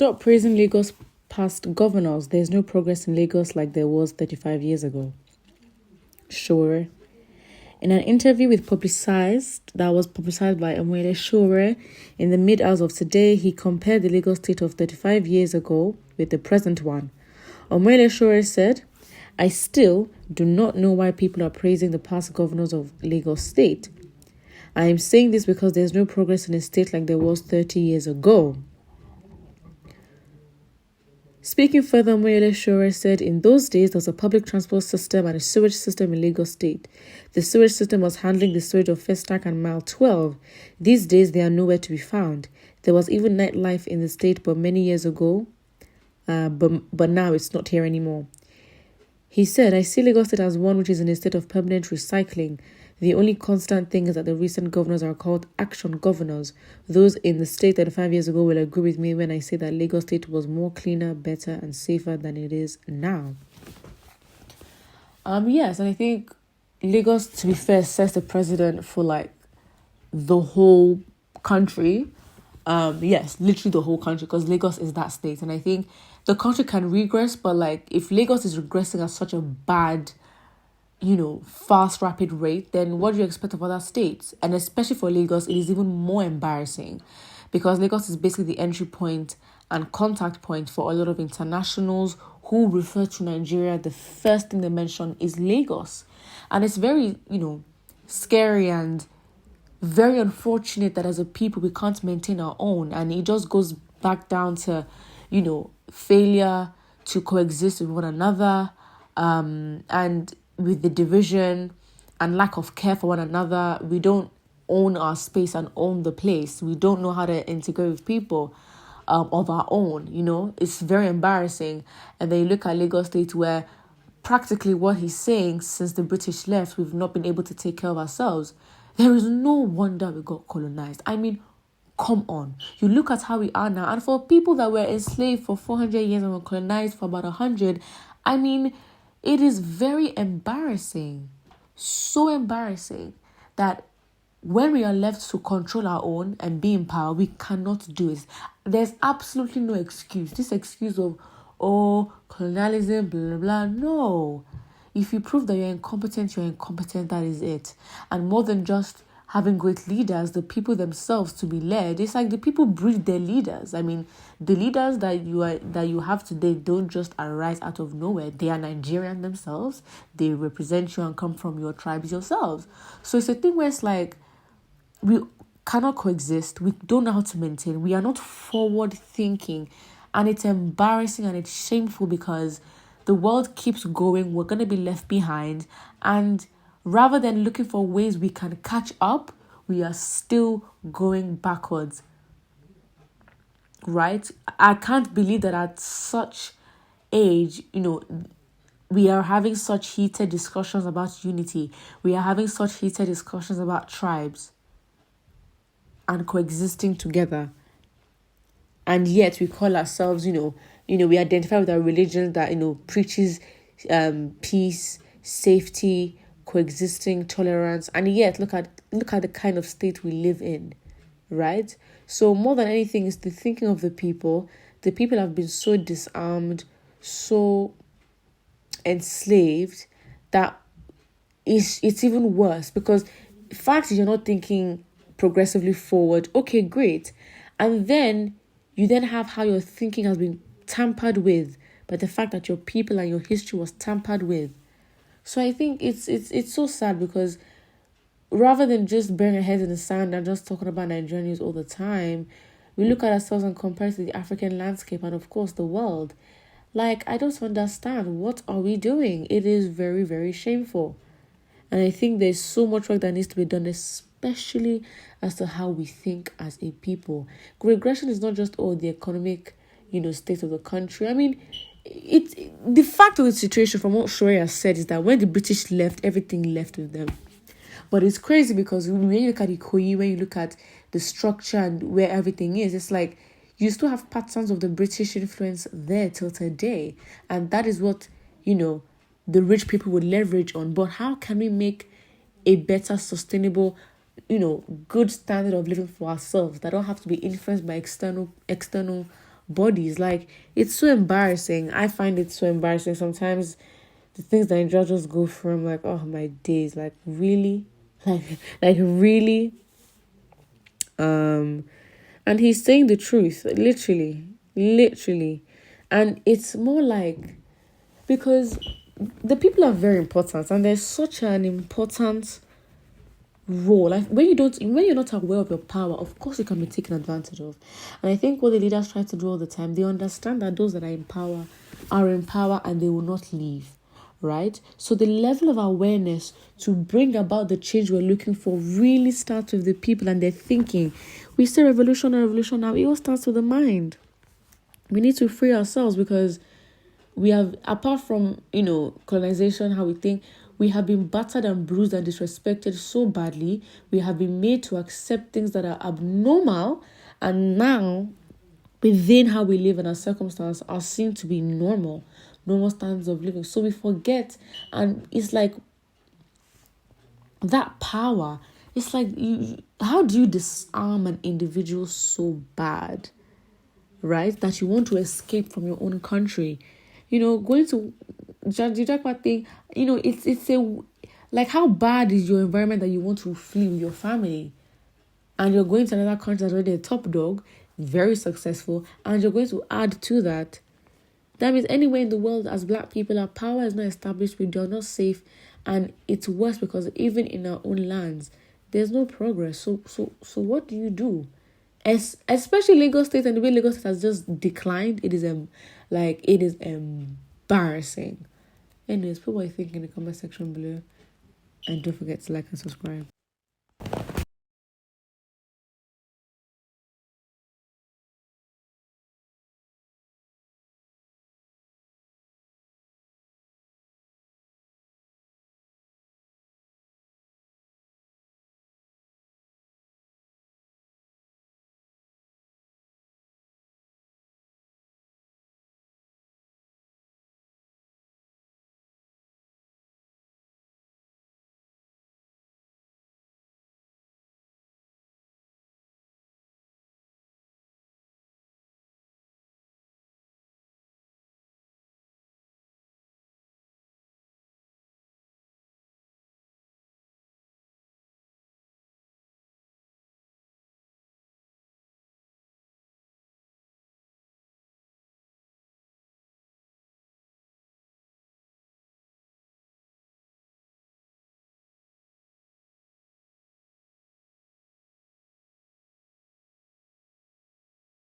Stop praising Lagos past governors. There's no progress in Lagos like there was 35 years ago. Sowore. In an interview that was publicized by Sowore in the mid-hours of today, he compared the Lagos state of 35 years ago with the present one. Sowore said, "I still do not know why people are praising the past governors of Lagos state. I am saying this because there's no progress in a state like there was 30 years ago." Speaking further, Sowore said, "In those days, there was a public transport system and a sewage system in Lagos State. The sewage system was handling the sewage of Festac and Mile 12. These days, they are nowhere to be found. There was even nightlife in the state, but many years ago, but now it's not here anymore." He said, "I see Lagos State as one which is in a state of permanent recycling. The only constant thing is that the recent governors are called action governors. Those in the state 35 years ago will agree with me when I say that Lagos State was more cleaner, better, and safer than it is now." Yes, and I think Lagos, to be fair, sets the precedent for like the whole country. Yes, literally the whole country, because Lagos is that state, and I think the country can regress, but like if Lagos is regressing at such a bad, fast, rapid rate, then what do you expect of other states? And especially for Lagos, it is even more embarrassing because Lagos is basically the entry point and contact point for a lot of internationals who refer to Nigeria. The first thing they mention is Lagos. And it's very, scary and very unfortunate that as a people, we can't maintain our own. And it just goes back down to, failure to coexist with one another, and with the division and lack of care for one another. We don't own our space and own the place. We don't know how to integrate with people of our own, It's very embarrassing. And then you look at Lagos State, where practically what he's saying, since the British left, we've not been able to take care of ourselves. There is no wonder we got colonized. I mean, come on. You look at how we are now. And for people that were enslaved for 400 years and were colonized for about 100, I mean, it is very embarrassing. So embarrassing that when we are left to control our own and be in power, we cannot do it. There's absolutely no excuse. This excuse of, colonialism, blah, blah, blah. No. If you prove that you're incompetent, that is it. And more than just having great leaders, the people themselves to be led, it's like the people breed their leaders. I mean, the leaders that you have today don't just arise out of nowhere. They are Nigerian themselves. They represent you and come from your tribes yourselves. So it's a thing where it's like, we cannot coexist. We don't know how to maintain. We are not forward thinking. And it's embarrassing and it's shameful because the world keeps going. We're going to be left behind. And rather than looking for ways we can catch up, we are still going backwards. Right? I can't believe that at such age, we are having such heated discussions about unity. We are having such heated discussions about tribes and coexisting together. And yet we call ourselves, we identify with our religion that, preaches peace, safety, coexisting, tolerance. And yet look at the kind of state we live in, right? So more than anything is the thinking of the people. The people have been so disarmed, so enslaved that it's even worse, because the fact is you're not thinking progressively forward. Okay, great. And then you then have how your thinking has been tampered with by the fact that your people and your history was tampered with. So I think it's so sad, because rather than just burying our heads in the sand and just talking about Nigerian news all the time, we look at ourselves and compare it to the African landscape and, of course, the world. Like, I don't understand. What are we doing? It is very, very shameful. And I think there's so much work that needs to be done, especially as to how we think as a people. Regression is not just, the economic, state of the country. I mean, the fact of the situation, from what Sowore has said, is that when the British left, everything left with them. But it's crazy because when you look at Ikoyi, when you look at the structure and where everything is, it's like you still have patterns of the British influence there till today. And that is what, the rich people would leverage on. But how can we make a better, sustainable, good standard of living for ourselves that don't have to be influenced by external bodies. Like, it's so embarrassing. I find it so embarrassing sometimes. The things that Nigeria just go through, I'm like, oh my days, like really, like like really. And he's saying the truth, literally, and it's more like, because the people are very important, and there's such an important role. Like, when you're not aware of your power, of course you can be taken advantage of. And I think what the leaders try to do all the time, they understand that those that are in power and they will not leave, right? So the level of awareness to bring about the change we're looking for really starts with the people and their thinking. We say revolution now, it all starts with the mind. We need to free ourselves, because we have, apart from, colonization, how we think, we have been battered and bruised and disrespected so badly. We have been made to accept things that are abnormal, and now, within how we live and our circumstances, are seen to be normal standards of living. So we forget, and it's like that power. It's like, how do you disarm an individual so bad, right, that you want to escape from your own country? Going to Jajakwa thing, it's a, like, how bad is your environment that you want to flee with your family? And you're going to another country that's already a top dog, very successful, and you're going to add to that. That means anywhere in the world, as Black people, our power is not established, we are not safe, and it's worse because even in our own lands, there's no progress. So what do you do? Especially Lagos State, and the way Lagos State has just declined, it is embarrassing. Anyways, put what you think in the comment section below, and don't forget to like and subscribe.